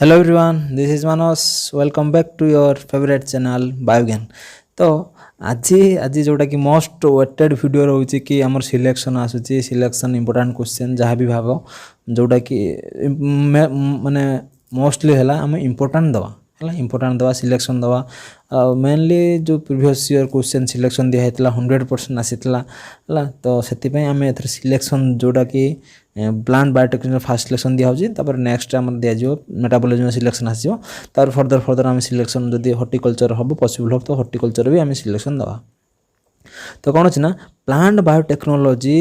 Hello everyone, this is Manos. Welcome back to your favorite channel Biogen. तो आज जोटा कि मोस्ट वेटेड वीडियो रोचे कि आमर सिलेक्शन आसूची सिलेक्शन इंपोर्टेंट क्वेश्चन जहाँ भी भाव जोटा कि माने मोस्टली है आम इंपोर्टेंट दवा है इंपोर्टेंट दवा सिलेक्शन दवा मेनली जो प्रीवियस ईयर क्वेश्चन सिलेक्शन दिया 100% आसीला है तो से आम ए सिलेक्शन जोटा कि प्लांट बायोटेक्नोलॉजी फास्ट सिलेक्शन दिया होची तापर नेक्स्ट आम दिया जो मेटाबोलिज्म सिलेक्शन आसीबो तार फर्दर आम सिलेक्शन जदि हॉर्टिकल्चर हम पॉसिबल हो तो हॉर्टिकल्चर भी आम सिलेक्शन दवा। तो कौन अच्छी ना प्लांट बायोटेक्नोलॉजी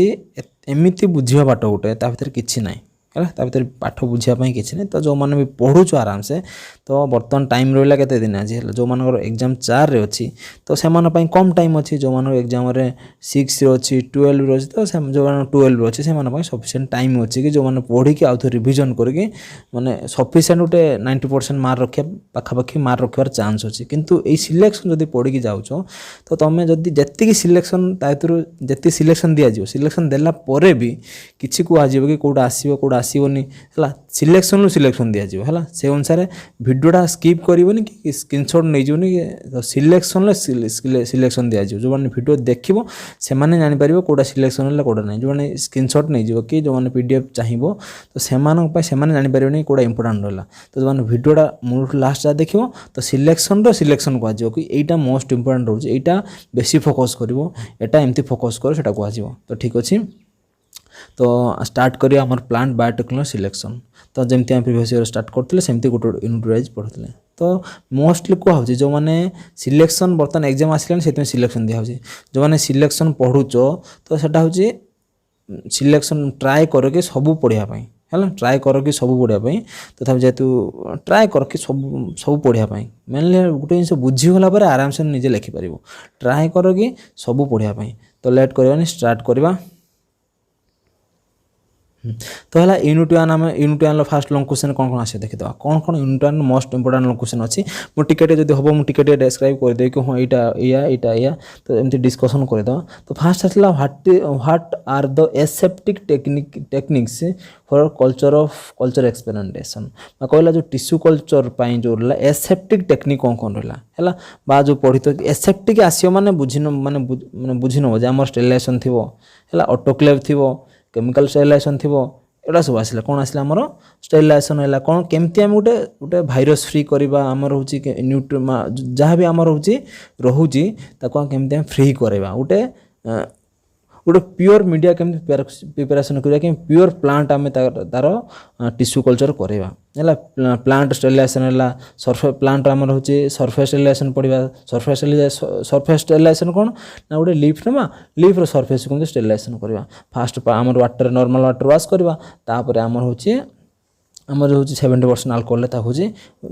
एमती बुझा बाट गोटे ता भीतर किछि नाई है भर पाठ बुझापी किसी नहीं। तो जो मैंने भी पढ़ुचु आराम से तो बर्तमान टाइम रहा केते दिन आज जो मान एग्जाम 4 रे अच्छी तो से कम टाइम अच्छी जो मान एग्जाम 6 अच्छी 12 अच्छी तो जो 12 अच्छी से सफिसीयंट टाइम अच्छी कि जो मैंने पढ़ी आउ थे रिविजन करके माने सफिसीयंट गोटे 90% मार्क रखा पाखापाखि मार्क रखार चान्स अच्छी किंतु ये सिलेक्शन जब पढ़ी जाऊँ तो तुम्हें जदि जी सिलेक्शन जी सिलेक्शन दिज्व सिलेक्शन देला परे भी किसी कहुब कि कौटा आसो कौटा आसोनी है सिलेक्शन सिलेक्शन दिज्व है से अनुसार भिडियोटा स्किप करनी कि स्क्रीनशॉट नहीं जीवनी तो सिलेक्शन सिलेक्शन दिज्व जो मैंने भिडियो देखो से जापर कौटा सिलेक्शन है कौटा नहीं जो मैंने स्क्रीनशॉट नहीं जीव कि जो मैंने पीडीएफ चाहिए तो से जापर कौटा इंपोर्टेंट रहा तो जो मैंने भिडियोटा मूल लास्ट जा देखो तो सिलेक्शन सिलेक्शन कह कि यहाँ मोस्ट इंपोर्टेंट रोचे यहाँ बेसी फोकस कर एमती फोकस कर से कह तो ठीक अच्छे। तो स्टार्ट करिए आमर प्लांट बायोटेक्नोलॉजी सिलेक्शन तो जमती आम प्रीवियस ईयर स्टार्ट करते सेमती गोटे यूनिट वाइज पढ़ुते तो मोस्टली कह जो मैंने सिलेक्शन बर्तमान एग्जाम आसिलानी से सिलेक्शन दिया जो मैंने सिलेक्शन पढ़ुच तो सेटा हूँ सिलेक्शन ट्राए करके सब पढ़ापी है ट्राए कर कि सब पढ़ापी तथा जेहेतु ट्राए कर कि सब पढ़ापी मेनली गोटे जिन बुझीगला आराम से निजे लिखिपर ट्राए कर कि सब पढ़ापी तो लेट करवानी स्टार्ट करवा। तो है यूनिट 1 आम यूनिट 1 फास्ट लंग क्वेश्चन कौन आसे देखीद कौन unit 1 most important long question अच्छी मुझे टिके जब हम मुझे डेस्क्राइब करदे कि हाँ या तो एमती डिस्कसन करद तो फास्ट आसला what are the aseptic techniques for culture experimentation कहला जो टिश्यू कल्चर जो रहा एसेप्टिक टेक्निक कौन रहा है जो पढ़ी तो एसेप्टिक आसो माने बुझी नब आम स्टेरिलाइजेशन थी है ऑटोक्लेव थी केमिकल स्टेरिलाइजेशन थी एटा सब आसला कौन आसला आमर स्टेरिलाइजेशन है कौन केमती आम गोटे गोटे भाइरस फ्री करवा आमर हूँ जहाँ भी आमर हूँ रोचे केमती फ्री करवा गोटे गोटे प्योर मीडिया केमती प्रिपेरेसन करा कि प्योर प्लांट आम तार टिश्यू कल्चर करवा है प्लांट स्टेरिलाइजेशन है सरफेस प्लांट आमर हूँ सरफेस स्टेरिलाइजेशन पढ़ा सरफेस स्टेरिलाइजेशन कौन ना गोटे लीफ ना लीफ्र सरफेस को स्टेरिलाइजेशन करवा फास्ट आमर वाटर नॉर्मल वाटर वाश करवा तापर आमर हूँ आमर हूँ 70% आल्कोहल हूँ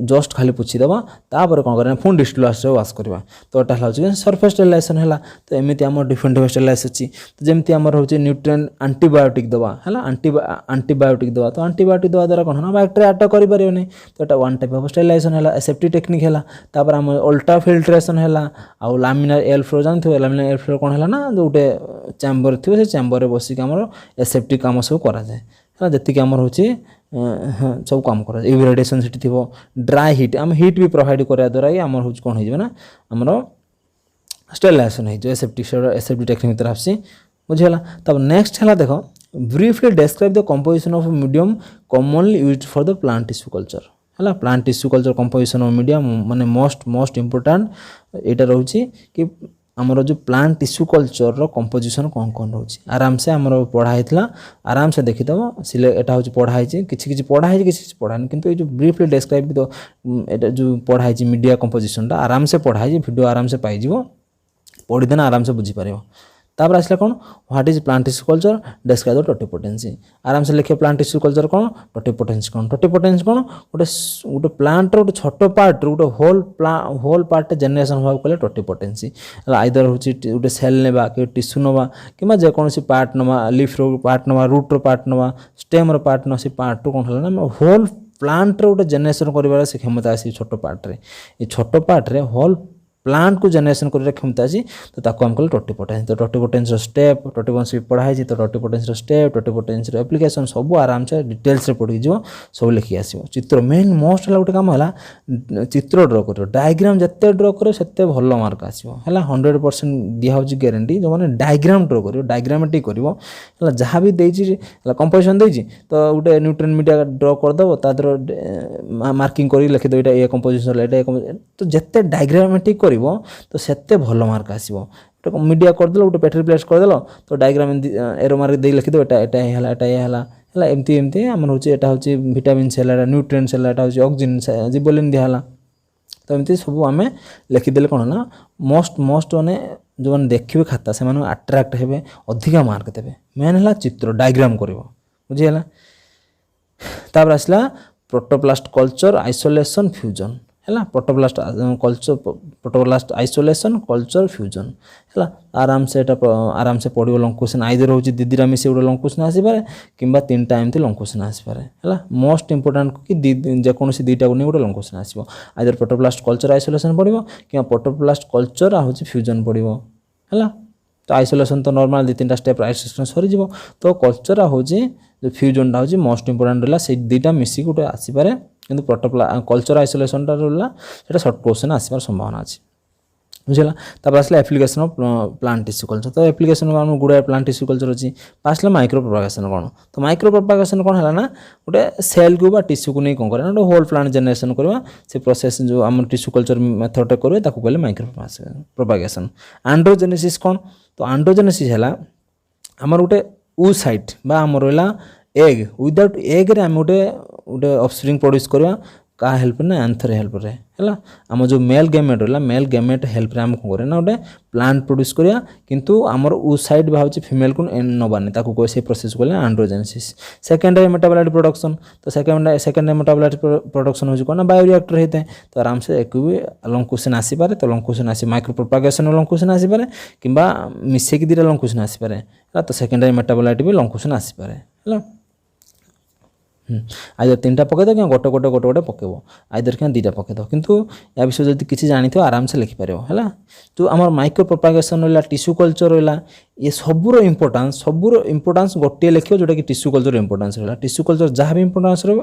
जस्ट खाली पोछीदेवा तापर कौन करना पुणी डिस्टिलास वाश करवा तो यहाँ हूँ सरफेस स्टेरिलाइजेशन है तो एमती आम डिफरेंट स्टेरिलाइज अच्छी तो जमी आमर हूँ न्यूट्रिएंट आंटीबायोटिक दवा है आंटीबायोटिक दवा तो आंटीबायोटिक दवा द्वारा कौन ना बैक्टेरिया अटैक करें तो यहाँ 1 टाइप ऑफ स्टेरिलाइजेशन है सेफ्टी टेक्निक है तापर आम अल्ट्रा फिल्ट्रेशन है आउ लामिनार एयर फ्लो जानते लामिनार एयर फ्लो कौन है ना जो गोटे चैम्बर थी से चैम्बर में बसिक आम एसेप्टिक कम सब कराए है जी आमर हूँ सब कम कर यूवी रेडिएशन से थी ड्राई हिट आम हिट भी प्रोवाइड करा द्वारा ही आमर हूँ कौन होना आमर स्टेरिलाइजेशन हो एसेप्टिक टेक्निक तरह आसी बुझीगला तब नेक्स्ट है देख briefly describe the composition of medium commonly used for the plant tissue culture है plant tissue culture composition of medium माने मोस्ट इंपोर्टेंट यहाँ रोचे कि आमर जो प्लांट टिश्यू कल्चर रो कंपोजिशन कौन रोचे आराम से आमर पढ़ाई आराम से देखीदेव यहाँ हूँ पढ़ाई किसी पढ़ाई किसी पढ़ाई किंतु जो ब्रीफली डेस्क्राइब तो यहाँ जो पढ़ाई मीडिया कंपोजिशन आराम से पढ़ाई वीडियो आराम से पाई पढ़ीदेना आराम से बुझीपर तापर आसला कौन what is plant tissue culture describe the totipotency आराम से लिखे प्लांट टिश्यू कल्चर कौन टोटिपोटेंसी कौन गोटे गोटे प्लांट गोटे छोट पार्ट गोटे होल पार्ट जेनेरेशन हाँ कहले टोटिपोटेंसी आइदर हूँ गोटे सेल नेबा कि टिश्यू नवा कि जेकोसी पार्ट नवा लीफ रो पार्ट नवा रूट रो पार्ट नवा स्टेम रो पार्ट नवा से पार्ट रो कौन है ना होल प्लांट रो गोटे जेनेरेशन कर क्षमता आसी छोट पार्ट रे ये छोट पार्ट रे होल प्लांट को जेनेरेशन कर क्षमता अच्छी तो ताको हम कहले टोटिपोटेंस। तो टोटिपोटेंस स्टेप टोटिपोटेंस भी पढ़ाई तो टोटिपोटेंस स्टेप टोटिपोटेंस एप्लिकेशन सब आराम से डिटेल्स पढ़ी जो सब लिखी आसो। चित्र मेन मोस्ट है गोटे कम है चित्र ड्र कर डायग्राम जिते ड्र कर से भल मार्क आसो है 100% दिया ग्यारंटी जो मैंने डायग्राम ड्र कर डायग्रामेटिक कर जहाँ भी देती कंपोजिशन देती तो गोटे न्यूट्रिएंट मीडिया ड्र करदेव तार मार्किंग कर लिखिद यहाँ ये कंपोजिशन तो जिते डायग्रामेटिक कर तो सेते भल मार्क आसो। गोटे मीडिया करदेल गोटे पेट्री प्लेस करदेल तो डायग्राम एरो मार्क दे लिखिद एटा एमती एमती आम हूँ यहाँ हूँ भिटामिन है न्यूट्रिएंट्स है यहाँ हूँ ऑक्सीजन जिबोलिन दिहला तो एमती सब आम लिखिदेले कौन ना मोस्ट मैंने जो मैंने देखिए खाता से अट्राक्ट हे अधिका मार्क देवे। मेन है चित्र डायग्राम कर बुझीगला। तापर आसला प्रोटोप्लास्ट कल्चर आइसोलेशन फ्यूजन है protoplast culture protoplast isolation culture fusion है आराम से पढ़ो लंग क्वेश्चन आइदर हूँ दीदीरा मिसे गोटे लंग क्वेश्चन आसपे कि 3टा एमती लंग क्वेश्चन आसपे है मोस्ट इंपोर्टाट कि जेकोसी 2टा को नहीं गोटे लंग क्वेश्चन आसो आइदर प्रोटोप्लास्ट कल्चर आइसोलेशन पढ़ो कि प्रोटोप्लास्ट कल्चर हूँ फ्यूजन पढ़ो है। तो आइसोलेशन तो नॉर्मल 2-3टा स्टेप आइसोलेशन सरी तो कल्चर हूँ जो फ्यूजनटा हूँ मोस्ट इंपोर्टाट रहा से 2टा मिसिक गोटे आसपे किंतु कल्चर आइसोलेशनटा रहा से सर्ट क्वेश्चन आसबार संभावना अच्छी बुझेगा। तब आसला application of plant tissue culture तो एप्लिकेशन आम गुड़ाए प्लांट टिश्यू कल्चर अच्छी आसला माइक्रो प्रोपागेशन कौन तो माइक्रो प्रोपागेशन कौन है ना गोटे सेल को टिश्यू को नहीं कौन करें गोटे होल प्लांट जेनेरेशन करवा से प्रोसेस जो आम टिश्यू कल्चर मेथड करेंगे ताको कहले माइक्रो प्रोपागेशन। आंड्रोजेनेसिस कौन तो आंड्रोजेनेसिस है आमर गोटे oocyte बा आम रहा एग विदाउट एग रे आम गोटे गोटे ऑफस्प्रिंग प्रोड्यूस करवा का हेल्प ना एंथर हेल्प रे है आम जो मेल गैमेट रहा मेल गैमेट हेल्प रे आम कौन करें ना गोटे प्लांट प्रोड्यूस करवा किंतु आमर oocyte भाव फिमेल को नबानी ताको कहे से प्रोसेस कहले आंड्रोजेनेसिस। सेकेंडरी मेटाबोलाइट प्रोडक्शन तो सेकेंडरी मेटाबोलाइट प्रोडक्शन हो कौन बायोरिएक्टर होता है तो आराम से एक भी लंग क्वेश्चन आसीपे तो लंग क्वेश्चन आसी माइक्रो प्रोपागेशन लंग क्वेश्चन आसीपे कि मिसेक 2टा लंग क्वेश्चन आसीपे तो सेकेंडरी मेटाबोलाइट भी लंग क्वेश्चन आसीपे है आइदर 3टा पकईद कि गोटे गोटे गोटे गोटे पकेब आइदर क्या 2टा पकईद किंतु या विषय जब किसी जानी आराम से लिखिपर है। जो आम माइक्रो प्रोपागेशन रहा टिश्यू कल्चर रहा ये सबूर इंपोर्टान्स गोटे लिख जोटा कि टिश्यू कल्चर इंपोर्टान्स रहा टिश्यू कल्चर जहाँ भी इंपोर्टान्स रहा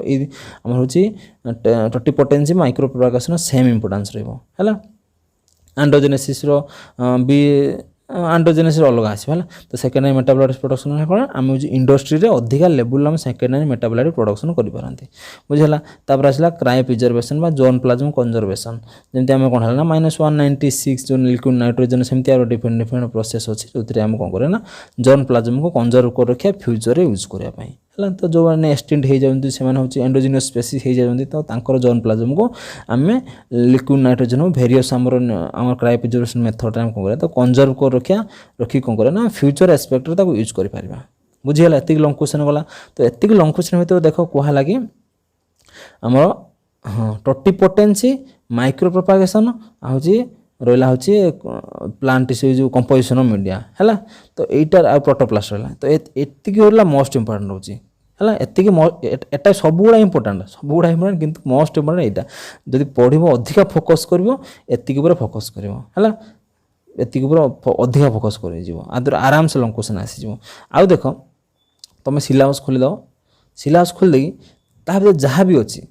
हूँ totipotency micro propagation same importance रहा। आंड्रोजेनेसिस भी आंड्रोजेनेसिस अलग आसो है तो सेकेंडरी मेटाबोलाइट प्रोडक्शन है कौन आम इंडस्ट्री रे अधिका लेवल आम सेकेंडरी मेटाबोलाइट प्रोडक्शन करें बुझेगा। तापर आसला क्रायो प्रिजर्वेशन बा जोन प्लाज्म कंजर्वेशन जमी आम कौन है ना -196 जो लिक्विड नाइट्रोजन सेमती डिफरेंट डिफरेंट प्रोसेस अच्छी जो आम कौन करें ना जोन प्लाज्म को कंजर्व कर रखा फ्यूचर यूज करने है तो जो मैंने एक्सटेंट हो जाती से एंडोजिनियस स्पेसीज हो जाती तो तांकर जोन प्लाज्म को आम लिक्विड नाइट्रोजन भेरियस आम क्रायो प्रिजर्वेशन मेथड आम कौन करें तो कंजर्व कर रखी कौन करें ना फ्यूचर एस्पेक्ट यूज कर बुझीगला। एति लंग क्वेश्चन गला तो एति लंग क्वेश्चन भितर देख कहला कि आम हाँ टोटिपोटेंसी माइक्रो प्रोपागेशन हूँ रहा हूँ प्लांट टिश्यू जो कंपोजिशन मीडिया है तो यहीटा प्रोटोप्लास्ट रहा तो एति रहा मोस्ट इंपोर्टेंट रोचे है एटा सब गुड़ा इंपोर्टाट किंतु मोस्ट इंपोर्टेंट यहाँ जब पढ़ो अधिका फोकस कर फोकस कर एति अधिका फोकस कर आदर आराम से लंग क्वेश्चन आसीज। आउ देख तुम सिलेबस खोलीद सिलेबस खोल देखिए जहाँ भी अच्छी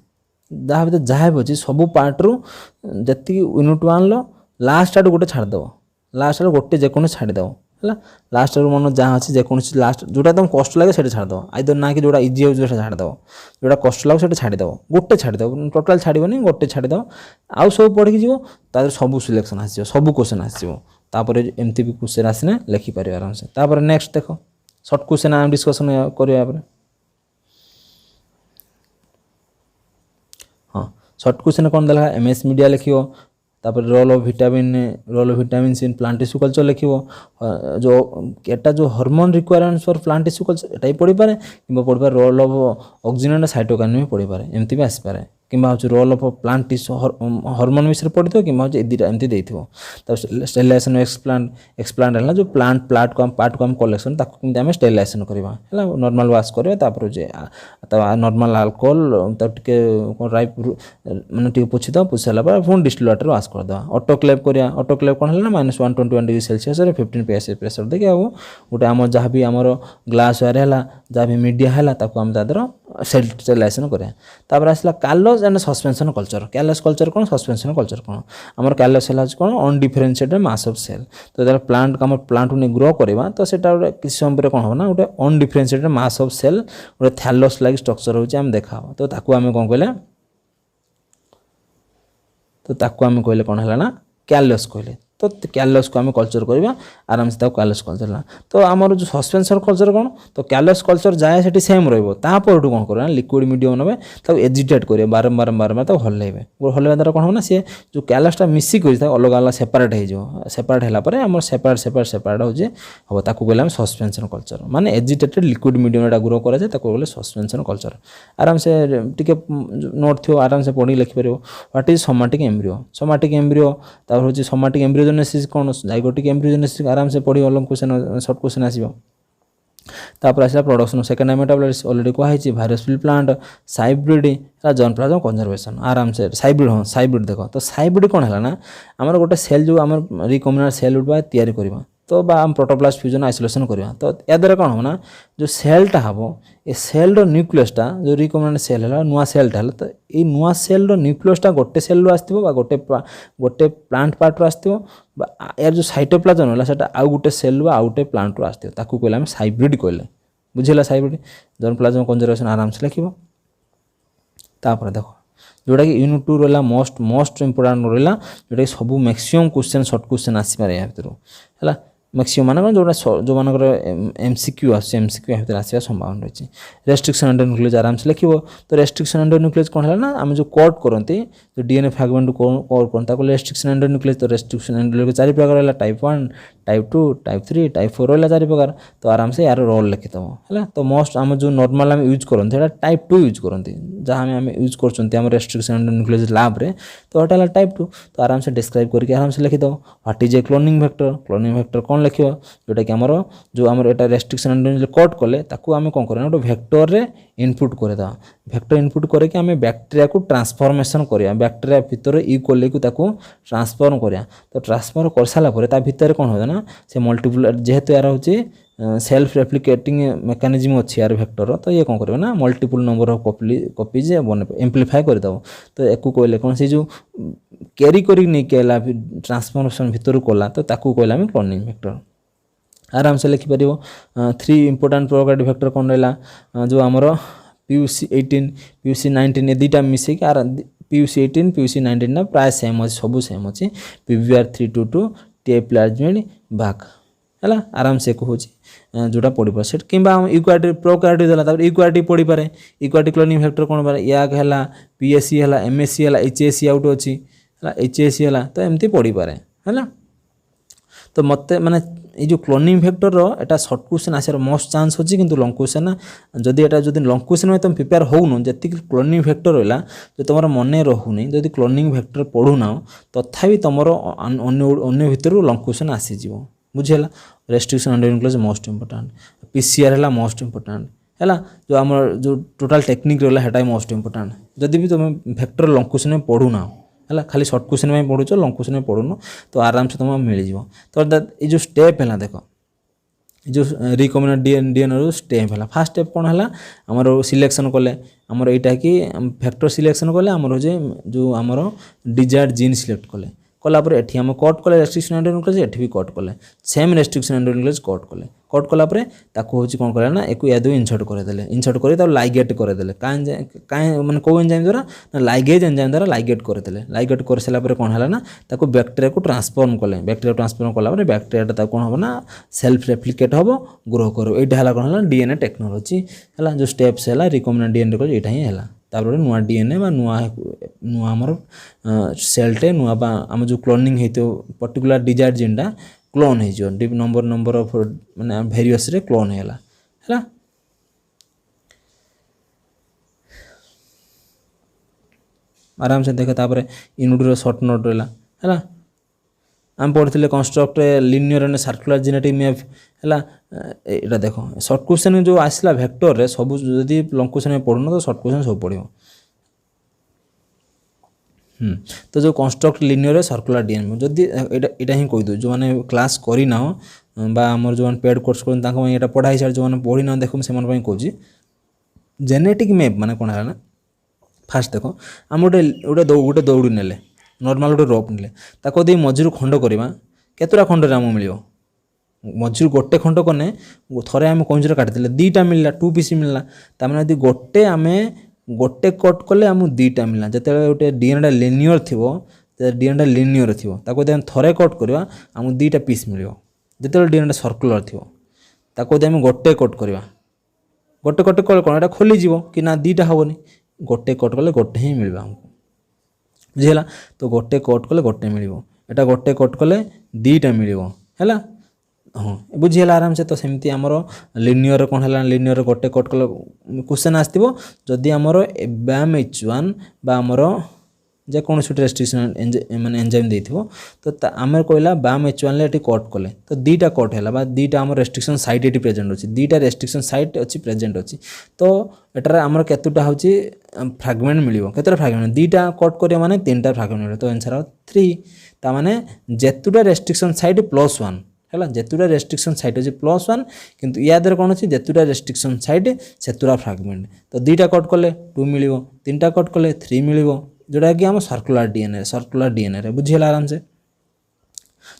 जहाँ भी अच्छी सब पार्ट्रु जी यूनिट 1 लास्ट आड़ गोटे छाड़देव लास्ट आड़ गोटे जेको छाड़देव है लास्ट आड़ मन जहाँ अच्छी जेको लास्ट जोटा तुम कष्ट लगे से छाड़देव आइदर ना कि जोटा इजी हो छाड़देव जोटा कष्ट लगे से छाड़देव गोटे छाड़देव टोटाल छाड़बनी गोटे छाड़देव आउ सब पढ़ी जीव तार सब सिलेक्शन आस सब क्वेश्चन आसपर एमती भी क्वेश्चन आसने लिखिपर आराम से। तापर नेक्स्ट देख सर्ट क्वेश्चन आम डिस्कसन करिया हाँ सर्ट क्वेश्चन कौन देला एमएस मीडिया लिखियो तापर role of vitamins in plant tissue culture लिखियो जो एटा जो hormone requirements for plant tissue culture एटा ही पढ़ी पारे कि पढ़ी पारे role of oxygen and cytokine भी पढ़ी पारे एमती भी आसी पारे किंबा हूँ role of plant tissue hormone विषय पढ़ी कि दुटा एमती देथिबो। स्टेरिलाइजेशन एक्सप्लांट है जो प्लांट पार्ट को हम कलेक्शन ताकि आम स्टेरिलाइजेशन करवा है नॉर्मल वाश करवा तापर जे नॉर्मल अल्कोहल टे राइप मैंने टे पोछी दवा पोछी सारा पर पुणी डिस्टिल वाटर वाश करदे। ऑटोक्लेव करवा ऑटोक्लेव कौन है -121 डिग्री सेल्सियस 15 psi प्रेशर देखिए आउ गोटे आम जहाँ भी आमर ग्लास वेयर है जहाँ भी मीडिया है आम तादर स्टेरिलाइजेशन करें। तापर आसला callus and suspension culture. Callus culture कौन सस्पेंशन कल्चर कौन आमर कैलस है कौन अनडिफरेन्शिएटेड मास ऑफ सेल। तो जब प्लांट आम प्लांट को ग्रो करवा तो सेटा किसी समय कौन हम ना गोटे अनडिफरेन्शिएटेड मास ऑफ सेल गोटे थैलस लाइक स्ट्रक्चर होची आम देखा। तो ताकू आम कौन कहले तो ताकू आम कहले कौन है ना कैलस कहले। तो कैलस को आम कल्चर करवा आराम से कैलस कल्चर है। तो आमर जो सस्पेंशन कल्चर कौन तो कैलस कल्चर जाए से सेम रहा कौन कर लिक्विड मीडियम नवे एजिटेट करेंगे बारंबार बारंबार हल्लेबे हल्लेवा द्वारा कौन होना सी जो कैलसटा मिसिक अलग अलग सेपरेट हो सेपरेट है आम सेपरेट सेपरेट सेपरेट हो हम कहले सस्पेंशन कल्चर माने एजिटेटेड लिक्विड मीडियम ग्रो कराए कहले सस्पेंशन कल्चर। आराम से टिके नोट थो आराम से पढ़ी लिखिपर what is somatic embryo. Somatic embryo तापर हूँ सोमाटिक एम्ब्रियोजेनेसिस कौन जाइगोटिक एम्ब्रियोजेनेसिस आराम से पढ़ी लंग क्वेश्चन शॉर्ट क्वेश्चन आसो। तापर आसला प्रोडक्शन सेकेंड मेटाबॉलिट्स ऑलरेडी कहुई भाइरसफिल plant cybrid germplasm conservation आराम से साइब्रिड हाँ साइब्रिड देख तो साइब्रिड कौन है ना आमर गोटे सेल जो आम रिकम्बिनेंट सेल तैयारी करवा तो आम प्रोटोप्लास्ट फ्यूजन आइसोलेशन करवा। तो या द्वारा कौन हम ना जो सेलटा हम ए सेल न्यूक्लियसटा जो रिकम्बिनेंट सेल है नुआ सेलटा है तो ये नुआ सेल न्यूक्लियसटा गोटे सेल आसो गोटे गोटे प्लांट पार्ट आसो यार जो साइटोप्लाज्म है सेटा आउ गोटे सेल आउ गोटे प्लांट आसो ताकू कहले हाइब्रिड कहले बुझेगा हाइब्रिड जर्म प्लाज्मा कंजर्वेशन आराम से लिखिबो। तापर देखो जोटा कि यूनिट 2 रहा मोस्ट इंपोर्टेंट रहा जोटा कि सब मैक्सिमम क्वेश्चन शॉर्ट क्वेश्चन आसपार या भितर है मैक्सिमम मान जो जो मान एमसीक्यू एमसीक्यू भितर आसा संभावना रही। रेस्ट्रिक्शन एंडोन्यूक्लियस आराम से लिखो। तो रेस्ट्रिक्शन एंडोन्यूक्लियस कौन है ना आम जो कट करते जो डीएनए फ्रैगमेंट कट करते रेस्ट्रिक्शन एंडोन्यूक्लियस। तो रेस्ट्रिक्शन एंडोन्यूक्लियस 4 प्रकार रहा टाइप 1 टाइप 2 टाइप 3 टाइप 4 रहा 4 प्रकार। तो आराम से यार रोल लिखिदेव है। तो मोस्ट आम जो नॉर्मल आम यूज करते टाइप 2 यूज करते जहाँ आम यूज कर रेस्ट्रिक्शन एंडोन्यूक्लियस लैब रे तो वोटा टाइप 2। तो आराम से डिस्क्राइब करके आराम से लिखिदेव what is a cloning vector. Cloning vector कौन लिख जोटा कि आमर जो आम एटा रेस्ट्रिक्शन एंडोन्यूक्लियस कट कले ताकू आम कौन करना गोटे वेक्टर रे इनपुट करदेवा वेक्टर इनपुट करके आम बैक्टेरिया को ट्रांसफॉर्मेशन करिया बैक्टेरिया भितर ई कोली को ताकू ट्रांसफॉर्म करिया। तो ट्रांसफॉर्म कर सारा पर ता भितर कौन हो ना से मल्टीपल जेहेतु यार होची सेल्फ रेप्लिकेटिंग मेकानिज्म अच्छी यार वेक्टर तो ये कौन करेगा ना multiple number of copies amplify करदेव। तो एक कहले कौन से जो कैरी कर ट्रांसफॉर्मेशन भितर कला तो ताकू कहला क्लोनिंग वेक्टर आराम से लिखिपर। 3 इंपोर्टेंट प्रोपैगेटिव वेक्टर कौन रहा जो आमर PUC18 PUC19 ये दुटा मिसेक PUC18 PUC19 ना प्राय सेम अच्छे सब सेम अच्छे PBR322 टी प्लाज्मिड बाक है आराम से कहूँ जोटा पढ़ पारे से कि इक्वालिटी प्रोकार्योटिक देला इक्वालिटी पढ़ी पारे इक्वालिटी क्लोनिंग वेक्टर कौन पारे याक है PSC है MSC है HSC आउट अच्छी है HSC है तो एमती पढ़ी पारे है। तो मत माने जो क्लोनिंग वेक्टर एटा शॉर्ट क्वेश्चन आसार मोस्ट चांस अच्छी कि लंग क्वेश्चन जदि एटा जदि लंग क्वेश्चन में तुम प्रिपेयर होउन जी क्लोनिंग वेक्टर रहा जो तुम मन रोनी जदि क्लोनिंग वेक्टर पढ़ुना तथापि तुम अन्य भितर लंग क्वेश्चन आसीज बुझेगा। Restriction endonuclease most important PCR है मोस्ट इंपोर्टेंट है जो आम जो टोटाल टेक्निक रहा है मोस्ट इंपोर्टेंट जदि भी तुम वेक्टर लंग क्वेश्चन में पढ़ुना है खाली शॉर्ट क्वेश्चन में पढ़ुच लंग क्वेश्चन में पढ़ुन तो आराम से तुम मिल जाव। तो ये जो स्टेप है देख जो रिकम्बिनेंट डीएनए स्टेप है फास्ट स्टेप कौन है आमर सिलेक्शन कले आमर यहाँ कि वेक्टर सिलेक्शन कले आमर जो आमर डिजायर्ड जीन सिलेक्ट कले कलापर एठी आम कट कले रेस्ट्रिक्शन एंडोन्यूक्लियस एठी भी कट कले सेम रेस्ट्रिक्शन एंडोन्यूक्लियस कट कलापर ताको होची कौन कले ना एक यादव इनसर्ट करदेले इनसर्ट कर लाइगेट करदेले कहीं माने कौ एंजाइम द्वारा ना लाइगेज एंजाइम द्वारा लाइगेट करदेले लाइगेट कर सारापर कौन है ना ताको बैक्टेरिया को ट्रांसफॉर्म कले बैक्टेरिया ट्रांसफॉर्म कलापर बैक्टेरिया कौन हम ना सेल्फ रेप्लिकेट हम ग्रो कर यहाँ कौन है डीएनए टेक्नोलॉजी है जो स्टेप्स है रिकम्बिनेंट डीएनए यहाँ ही है। तापर नुआ डीएनए बा नुआ नुआ आमर सेलटे नुआ बा आम जो क्लोनिंग होतो पर्टिकुलर डिजायर्ड जीनटा क्लोन हो नंबर ऑफ माने वेरियस रे क्लोन है आराम से देख तापर यूनिट सर्ट नोट रहा है आम पढ़ते construct linear and circular genetic map है यहाँ देख सर्ट क्वेश्चन जो आसला वेक्टर रे सब जदि लंग क्वेश्चन पढ़ुन तो सर्ट क्वेश्चन सब पढ़ो तो जो कंस्ट्रक्ट लिनियर सर्कुलर डीएनए जदि यहाँ ही कहीदे जो मैंने क्लास करना आमर जो पेड कोर्स कर पढ़ाई सारे जो पढ़ी ना देख से कहूँ जेनेटिक मैप माने कौन है ना फास्ट देख आम गोटे दौड़ी ने नॉर्मल गोटे रोप ने ताको दे मझिरू खंड करवा केतटा खंड आम मिल मझिरू गोटे खंड कने थरे आम कंजर काटिदेले दुईटा मिलला 2 पीस मिलला तार यदि गोटे आम गोटे कट कले आम दुईटा मिलला जिते गोटे डीएनए लिनियर थी डीएनए लिनियर थी थरे कट करवा आम दुईटा पीस मिल जिते डीएनए सर्कुलर थी आम गोटे कट करवा गोटे कट कले कौन यहाँ खोलीज कि ना दुईटा हेनी गोटे कट कले गोटे ही मिल आमको बुझीगला तो गोटे कट कले गोटे मिल एटा गोटे कट कले दुईटा मिल है हाँ बुझीगला आराम से तो सेमती आमर लिनियर कौन है लिनियर गोटे कट कले क्वेश्चन आसो जदि आमर BAM-H1 आमर जेकोसी रेस्ट्रिक्शन माने एंजाइम देथिबो तो आम कहला BAM-H1 ले कट कले तो दुईटा कट है दुईटा आम रेस्ट्रिक्शन साइट ये प्रेजेंट अच्छी दुईटा रेस्ट्रिक्शन साइट अच्छी प्रेजेंट अच्छी तो एटार आमर केतुटा हूँ फ्रागमेंट मिल केतटा फ्रागमेंट दुईटा कट करिया माने 3टा फ्रागमेंट मिले तो आंसर हो 3 ता माने जेतुटा रेस्ट्रिक्शन साइट +1 है जेतुटा रेस्ट्रिक्शन साइट अच्छी +1 किंतु या दर कौन अच्छी जेतुटा रेस्ट्रिक्शन साइट सेतुटा फ्रागमेंट तो दुईटा कट कले 2 मिल 3टा कट कले 3 मिल जोटा कि आम सर्कुलर डीएनए रे बुझीगला आराम से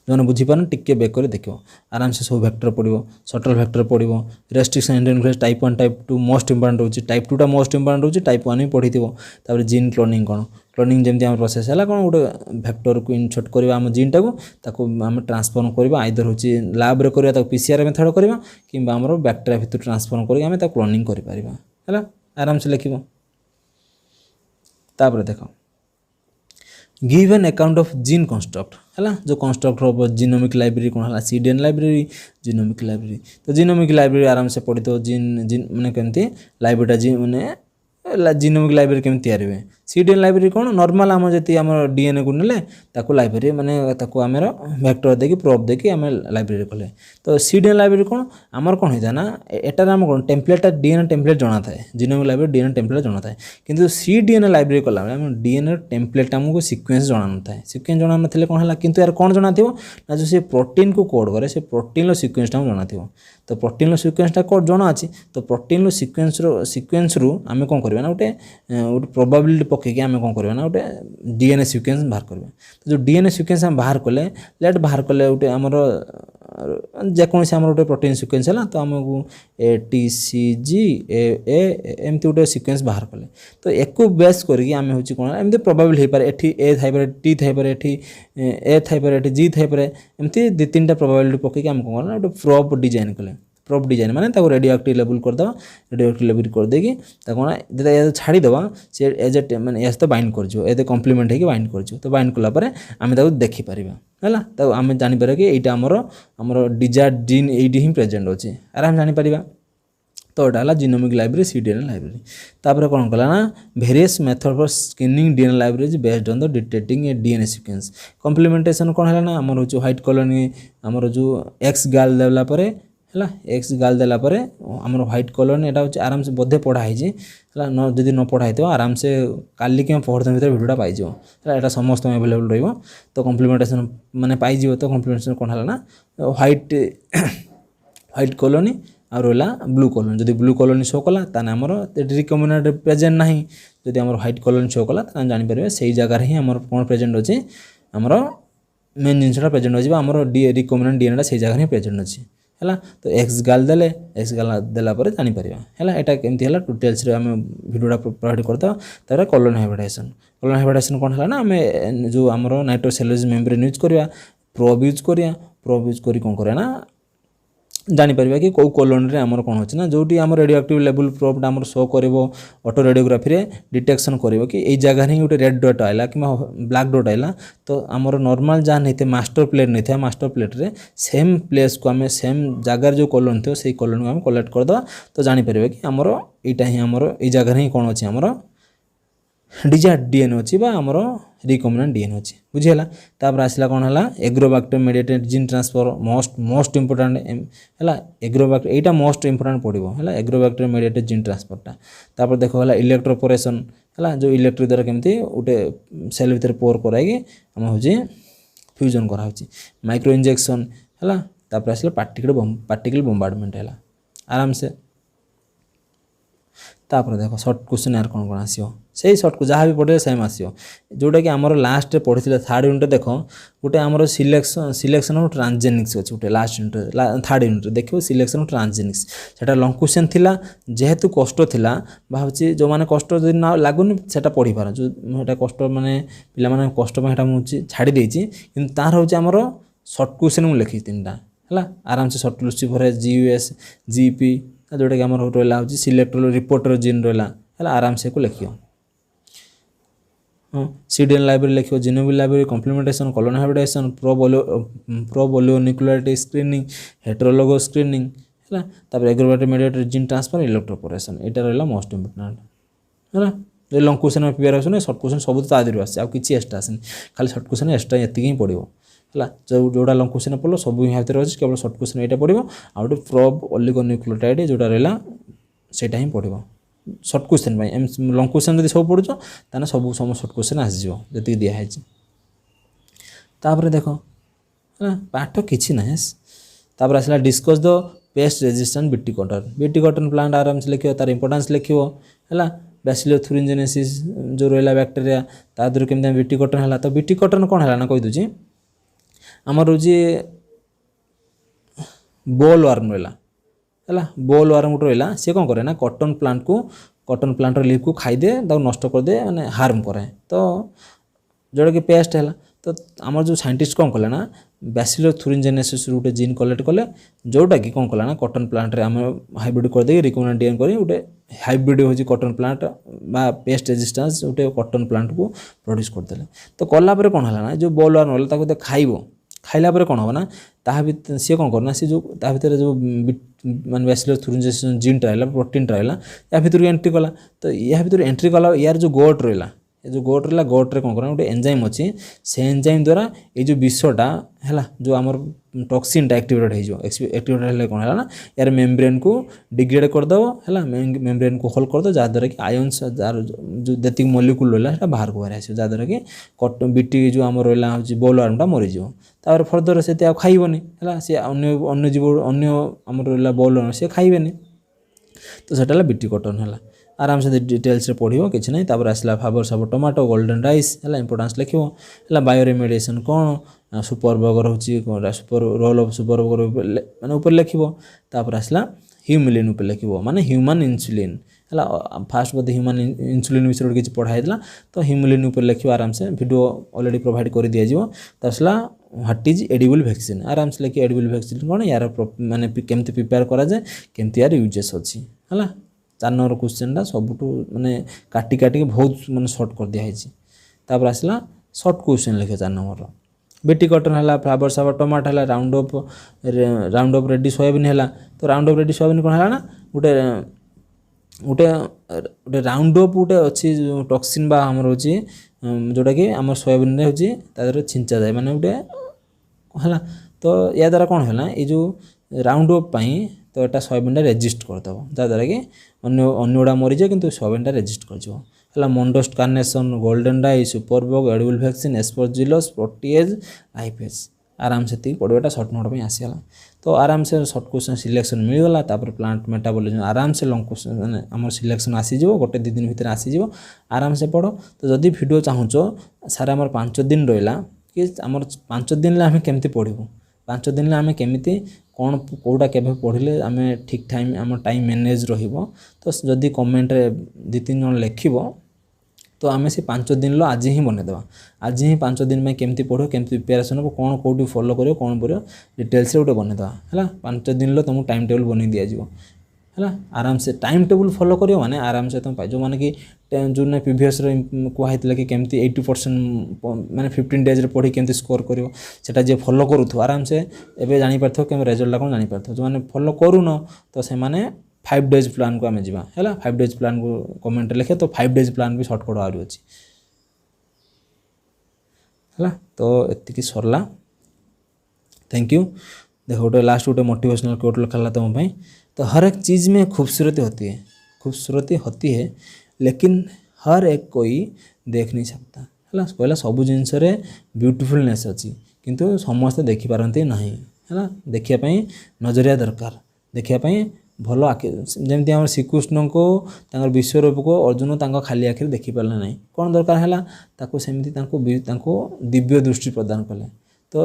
जो बुझीपार टिके बेक कर देख आराम से सब वेक्टर पढ़ो सटल वेक्टर पढ़ो restriction endonuclease type 1 type 2 most important होची टाइप 2 टा मोस्ट इंपोर्टेंट होची टाइप 1 भी पढ़ी तापर जीन क्लोनिंग कौन क्लोनिंग जमी आम प्रोसेस है कौन गोटे वेक्टर को इनसर्ट करवा आम जीन टाक आम ट्रांसफॉर्म करवा आइदर होची लैब रे करवा PCR मेथड करवा कि आम बैक्टेरिया भितर ट्रांसफॉर्म करके क्लोनिंग कर आराम से लिख तापर देख give an account of gene construct है जो कंस्ट्रक्ट हम जीनोमिक लाइब्रेरी कौन है CDN लाइब्रेरी जीनोमिक लाइब्रेरी तो जीनोमिक लाइब्रेरी आराम से पढ़ी तो जीन मैंने कमती लाइब्रेरीटा जी मैंने जीनोमिक लाइब्रेरी केमी तैयारी हुए CDN लाइब्रेरी कौन नॉर्मल आम जी आम DNA को नेले ताको लाइब्रेरी माने ताको आमर वेक्टर देकी प्रोब देकी आम लाइब्रेरी कले तो CDN लाइब्रेरी कौन आमर कौन होता ना एटार आम कौन टेम्पलेटा DNA टेम्पलेट जना थाए जीनोमिक लाइब्रेरी DNA टेम्पलेट जना थाए किंतु CDN लाइब्रेरी कला आम DNA टेम्पलेट आमको सिक्वेन्स जना न थाए सिक्वेन्स जना नथिले कौन है किंतु यार कौन जना थिबो ना जो से प्रोटीन को कोड करे से प्रोटीन रो सिक्वेन्स टा जना थिबो तो प्रोटीन रो सिक्वेन्स टा कोड जना अछि तो प्रोटीन रो सिक्वेन्स रु आम कौन करबा ना गोटे प्रोबेबिलिटी पकईकि आम कौन करवा ना गोटे DNA सिक्वेन्स बाहर करवा तो जो DNA सिक्वेन्स आम बाहर कले लेट बाहर कले गोटे आमर जेकोसी आम गोटे प्रोटीन सिक्वेन्स है तो आमको ATCG एमती गोटे सिक्वेन्स बाहर कले तो एक बेस करके आम हूँ कौन एमती प्रोबेबल हो पारे एठी A थाई T थाई एठी A थाई G थाई एमती 2-3टा प्रोबेबिलिटी पकईकि आम कौन गोटे प्रोब डिजाइन कले प्रोब डिजाइन माने ताको रेडियो एक्टिव लेवल कर दवा रेडियो एक्टिव लेवल कर देगी ताको ना छाड़ी दवा से एज ए माने एस तो बाइंड कर जो एते कॉम्प्लीमेंट है कि बाइंड कर जो तो बाइंड कला परे आमे ताको देखि परिबा हैला तो आमे जानि पारे कि एटा हमर डिजायर्ड जीन एडी ही प्रेजेंट अछि आराम जानि परिबा तो एटा हला जीनोमिक लाइब्रेरी CDN लाइब्रेरी तापर कोन कला ना various method for scanning DNA library based on the detecting a DNA sequence complementation कोन हला ना हमर जो व्हाइट कॉलोनी हमर जो एक्स गाल देला परे है एक्स गाल देला परे आमर व्हाइट कलर एटा हूँ आराम से बोधे पढ़ाई है न जदि न पढ़ाई थो आराम से काली कि पहरदिन भर भिडियोटा पाइज है समस्त एवेलेबल रही तो कॉम्प्लीमेंटेशन माने पाइज तो कॉम्प्लीमेंटेशन कौन है ना व्हाइट कॉलोनी आ रहा ब्लू कॉलोनी जब ब्लू कॉलोनी शो कला ताने आमर रिकमेंडेड प्रेजेंट ना जदि आमर व्हाइट कॉलोनी शो कला ताने जानिपारे से जगार ही आमर कौन प्रेजेंट अच्छे आमर मेन जिनसा प्रेजेंट अच्छे आमर रिकमेंडेड DNA से जगह ही प्रेजेंट अच्छे है तो एक्स गाल देले एक्स गाल देला पर जानी परिबा है एटा केमती है डिटेल्स रे हम वीडियोटा प्रोवाइड करता तार कॉलोन हाइब्रिडाइजेशन कौन है ना आम जो आमर नाइट्रोसेलुलोज मेम्ब्रेन यूज करवा प्रोब यूज करी कौन करा ना जानीपर कि कौ कॉलोनी रे आमर कौन अच्छे ना जोटी आम रेडियो एक्टिव लेवल प्रोबटा आम शो कर ऑटो रेडियोग्राफी रे डिटेक्शन कर कि यही जगह ही गोटे रेड डॉट आइला कि ब्लैक डॉट आइला तो आमर नॉर्मल जहाँ नहीं थे मास्टर प्लेट नहीं था मास्टर प्लेट रे सेम प्लेस को आम सेम जगार जो कॉलोनी थे से कॉलोनी को आम कलेक्ट करदे तो जानीपर कि आमर यहाँ ही आमर ये जगह ही कौन अच्छे आमर डिजायर्ड डीएनए अच्छी आमर रिकम्बिनेंट डीएनए अच्छी बुझीगला। तापर आसला कौन है agrobacter mediated gene transfer most important है एग्रोबैक्टर यहाँ मोस्ट इंपोर्टेंट पड़ो है एग्रोबैक्टर मेडिएटेड जीन ट्रांसफरटा। तापर देखो है इलेक्ट्रोपोरेशन है जो इलेक्ट्रिक द्वारा केमती गोटे सेल भितर पोर कराई आम हूँ फ्यूजन कराऊँ माइक्रो इंजेक्शन है। तापर आसला पार्टिकल बोम्बार्डमेंट है आराम से। तापर देखो सर्ट क्वेश्चन यार कौन कौन आसो से सर्ट को जहाँ भी पढ़े सेम आसो जोटा कि आमर लास्ट पढ़ी थर्ड यूनिट देख गोटे आमर सिलेक्शन ऑफ ट्रांसजेनिक्स अच्छे गोटे लास्ट यूनिट थर्ड यूनिट देखो सिलेक्शन ऑफ ट्रांसजेनिक्स सेटा लॉन्ग क्वेश्चन थिला जेहेतु कष्ट थिला भावुची जो माने कष्ट जदि ना लागुनी सेटा पढ़ी पार जो हेटा कष्ट माने पिला माने कष्ट में हेटा मुझे छाड़ी देछि किंतु तार होछि आमर सर्ट क्वेश्चन मु लिखि तीनटा है आराम से सर्ट लुसिफर जीयूएस जीपी जोटा कि आमर रहा हूँ सिलेक्टर रिपोर्टर जीन रहा है आराम से को लिखियो। सीडीएन लाइब्रेरी लिखियो genomic library complementation colony hybridization प्रोबोलियो न्यूक्लियोटाइड स्क्रीनिंग हेटेरोलोगस स्क्रीनिंग है तापर agrobacter mediated gene transfer electroporation यहाँ रहा मोस्ट इंपोर्टेंट है जो लॉन्ग क्वेश्चन में प्रिपेयर हो सर्ट क्वेश्चन सब तो आदि आसे आउ कि एक्सट्रा आसनी खाली सर्ट क्वेश्चन एक्सट्रा ये ही पड़ो है जोड़ा लॉन्ग क्वेश्चन पढ़ो सब यहाँ भर अच्छे केवल सर्ट क्वेश्चन यहाँ पड़ो आ गए प्रोब ओलिगोन्यूक्लियोटाइड जोटा रहा सेटा ही पड़ो सर्ट क्वेश्चन लॉन्ग क्वेश्चन जब सब पढ़ुच ताने सब सम सर्ट क्वेश्चन आसीज जी दिखाई तापर देख है पाठ किसी ना तापर आसला discuss the pest resistant BT cotton plant आराम से लिखियो तार इंपोर्टेंस लिखियो है बैसिलस थुरिनजेनेसिस जो रहा बैक्टेरिया ता द्वारा केमती बीटी कॉटन है तो बीटी कॉटन कौन है ना कही दूसरी आमर हूँ बोल वार्म रहा है बोल वार्म गोटे रहा सी कौन करे ना कॉटन प्लांट लिफ को खाईदे नष्ट करदे मैंने हार्म करे तो जोटा कि पेस्ट है तो आमर जो साइंटिस्ट कौन कले ना बैसिलस थुरिनजेनेसिस गोटे जीन कलेक्ट कले जोटा कि कौन कला ना कॉटन प्लांट रे आम हाइब्रिड करदे रिकमेंड डीएन कर गोटे हाइब्रिड हो कॉटन प्लांट बा पेस्ट रेजिस्टेंस गोटे कॉटन प्लांट को प्रोड्यूस करदे तो कलापर कौन है ना जो बॉल वार्म रहा खाइब खाइला कौन हम ना सी कौन करना सी जो भर जो मान बैसिलस थुरिनजेनेसिस जीन रहा प्रोटीन रहा या भर एंट्री कला तो या भर एंट्री कला यार जो गोट रहा जो गोट रहा गोट्रे कौन करना गोटे एंजाइम अच्छी से एंजाइम द्वारा ये जो विषटा है जो आमर टॉक्सिन एक्टिवेटेड एक्टिवेटेड है कौन है ना यार मेम्ब्रेन को डिग्रेड करदेव है मेम्ब्रेन को होल करदे जहाँद्वारा कि आयन्स जो जी मलिक्यूल रहा है बाहर को बाहर आस जहाँद्वारा कि बीटी जो आम रहा हूँ बॉल वार्मटा मरीज तापर फर्दर से खाइबनी है सी अन्य जीव अन्य आम रहा बॉल वार्म सी खाइबेनी तो सेटा बीटी कॉटन है आराम से डिटेल्स पढ़ो कि ना तापर आसला फाबर साबर टमाटो गोल्डन राइस है इंपोर्टेंस लिखो है बायोरेमेडिएशन कौन सुपर बगर हो सुपर रोल ऑफ सुपर बगर माने ऊपर लिखो तापर आसला ह्यूमिलिन ऊपर लिखो माने ह्यूमन इंसुलिन है फास्ट बोधे ह्यूमन इंसुलिन विषय किसी पढ़ाई तो ह्यूमिलिन ऊपर लिखो आराम से वीडियो ऑलरेडी प्रोवाइड कर दिज्व तो आसला व्हाट इज एडिबल वैक्सीन आराम से लिखिए एडिबल वैक्सीन कौन यार माने केमती प्रिपेयर करा जाए केमती यार यूजेस अच्छी है 4 नंबर क्वेश्चनटा सबुठ माने काटी काटी बहुत माने सर्ट कर दिखाई तापर आसला सर्ट क्वेश्चन लिखे 4 नंबर बीटी कॉटन है फ्लावर सावर टमाटो है राउंड अप रेडी सोयाबीन है तो राउंड अप रेडी सोयाबीन कौन है ना गोटे गोटे गोटे राउंड अप गोटे अच्छी टॉक्सिन बा आमर होची जोटा कि आम सोयाबीन होची तादर छिंचा जाए माने गोटे है तो या द्वारा कौन है ना ये जो राउंड अप पाई तो यहाँ सोयाबीनटा रेजिस्ट करदेव जहाँद्वारा कि अन्य गुड़ा मरीजे कि सोयाबीनटा रेजिस्ट कर मंडोस्ट कार्नेसन गोल्डन डाई superbug edible vaccine aspergillus protease lipase आराम से पढ़ाटा सर्ट नोट पर आसीगला तो आराम से सर्ट क्वेश्चन सिलेक्शन मिलगला तापर प्लांट मेटाबॉलिज्म आराम से लॉन्ग क्वेश्चन मैंने आम सिलेक्शन आसीज गोटे 2 दिन भितर आसीज आराम से पढ़ तो जदि वीडियो चाहूच सारे आम 5 दिन रहा कि आम 5 दिन आम केमती पढ़ू 5 दिन आम केमी कौन कौटा के पढ़ले आम ठीक टाइम आम टाइम मैनेज रहिबो तो जदि कमेंट 2-3 जन लिखिबो तो आम से 5 दिन आज ही बनईदेवा आज ही 5 दिन में केमती पढ़ो केमती प्रिपेरेसन हो कौन कौटी फॉलो करो कौन पड़ो डिटेल्स गोटे बनईदेवा है 5 दिन तुमको टाइम टेबल बन दि जाए है आराम से टाइम टेबल फॉलो करियो माने आराम से तुम पाई जो माने कि जो ना प्रीवियस कहते कि केमती 80% माने 15 डेज रे पढ़ी केमती स्कोर करियो सेटा जे फॉलो करूथो आराम से एबे जानि पारथो के रिजल्ट कौन जानि पारथो जो माने फॉलो करूनो तो से माने फाइव डेज प्लान को आम जा है 5 डेज प्लान को कमेंट लिखे तो 5 डेज प्लान भी सर्टकट आहरी अच्छी है तो एतिकी सरला थैंक यू। देखो गोटे लास्ट गोटे मोटिवेशनल कोट लिखा तुम भाई तो हर एक चीज़ में खूबसूरती होती है लेकिन हर एक कोई देख नहीं सकता है कहला सब जिनस ब्यूटीफुलनेस अच्छी किंतु समस्ते देखिपारती नहीं है देखापी नजरिया दरकार देखापी भल आखि जमी आम श्रीकृष्ण को विश्वरूप को अर्जुन खाली आखिर देखिपारे ना कौन दरकार है सेमती दिव्य दृष्टि प्रदान कले तो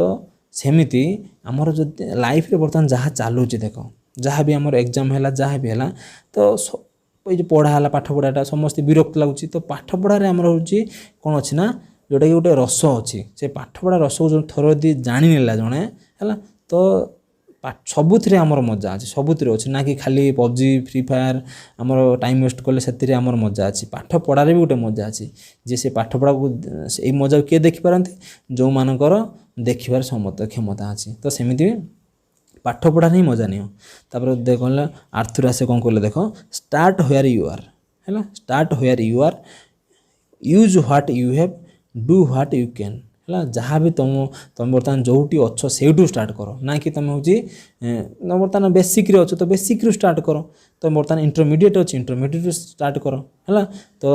सेमती आमर जो लाइफ रे बर्तमान जहाँ चलुची देख जहाँ भी आमर एग्जाम है जहाँ भी है तो ये पढ़ा है पाठ पढ़ाटा समस्त विरक्त लगुच तो पाठ पढ़ारे आमर हूँ कौन अच्छी ना जोटा कि गोटे रस अच्छी से पाठ पढ़ा रस को जो थर दी जाणीनेला जड़े है तो सबुथ आमर मजा अच्छे सबुथ अच्छे ना कि खाली पबजी फ्री फायर आमर टाइम वेस्ट कले से आमर मजा अच्छी पाठ पढ़ारे भी गोटे मजा अच्छी जे से पाठ पढ़ा को यही मजा किए देखिपारती जो मानकर देखिबार समत क्षमता अच्छी तो सेमती पाठ पढ़ार ही मजा नियो तापर देख आर्थर आसे कौन कहले देख स्टार्ट व्हेयर यू आर है start where you are use what you have do what you can है जहाँ भी तुम बर्तमान जोटी अच्छ से स्टार्ट कर ना कि तुम हूँ बर्तमान बेसिक्रे अच्छ तो बेसिक्रु स्टार्ट कर तुम बर्तमान इंटरमीडिएट अच्छी इंटरमीडिएट स्टार्ट कर है तो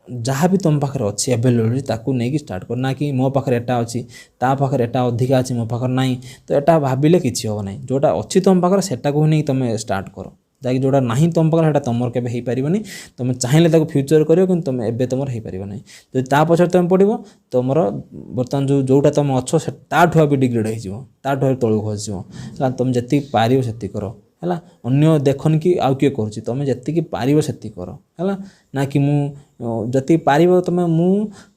जहाँ भी तुम पाखे अच्छी एभेलेबिलिटी ताकू नहीं स्टार्ट कर ना कि मो पाखे एटा अच्छी ता पाखे एटा अधिका अच्छी मो पाखे ना तो एटा भाविले किसी हम ना जोटा अच्छी तुम पाखे सेटा को नहीं तुम स्टार्ट कर जहाँकि जोटा ना तुम पाखे सेटा तुम के हो पारनी तुम चाहिए फ्यूचर कर तुम एवं तुम हो पार ना जो ता पचर तुम पढ़ो तुम बर्तमान जोटा तुम अच्छे ताठू भी डिग्रेड हो तौक खसो तुम जी पार से कर है अन्य देखन कि आउ किए कर तुम जी पार से कर है ना कि जी पार तुम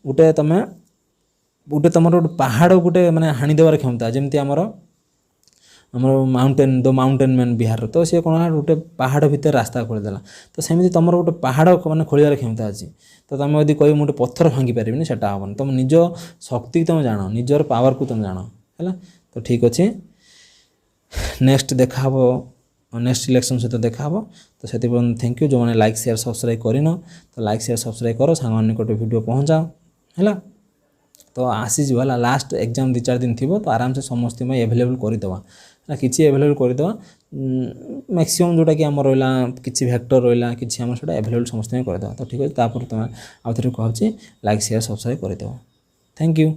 गोटे तुम गोटे तुम गोटे पहाड़ गोटे माने हाणी देवार क्षमता जमती आमर mountain the mountain man Bihar तो सी कौन गोटे पहाड़ भितर रास्ता खोलीदेला तो सेमती तुम गोटे पहाड़ मैंने खोलियार क्षमता अच्छी तो तुम यदि कह गोटे पत्थर भांगी पारे सेटा हेनी तुम निज शक्ति तुम जान निजर पावर को तुम जान है तो ठीक अच्छे नेक्स्ट देखा नेक्स्ट इलेक्शन सहित देखा तो से थैंक यू जो मैंने लाइक शेयर सब्सक्राइब करन तो लाइक शेयर सब्सक्राइब कर सांग निकट वीडियो पहुँचाओ है तो आसीज लास्ट एग्जाम 2-4 दिन थी तो आराम से समस्त एभेलेबल करदेवा ना किसी एभेलेबल करदेवा मैक्सिमम जोटा कि आम रहा कि भैक्टर रहा कि आम से एभेलेबल समस्त करदेवा तो ठीक है तुम आउ थे कहूँ लाइक शेयर सब्सक्राइब करदेव थैंक यू।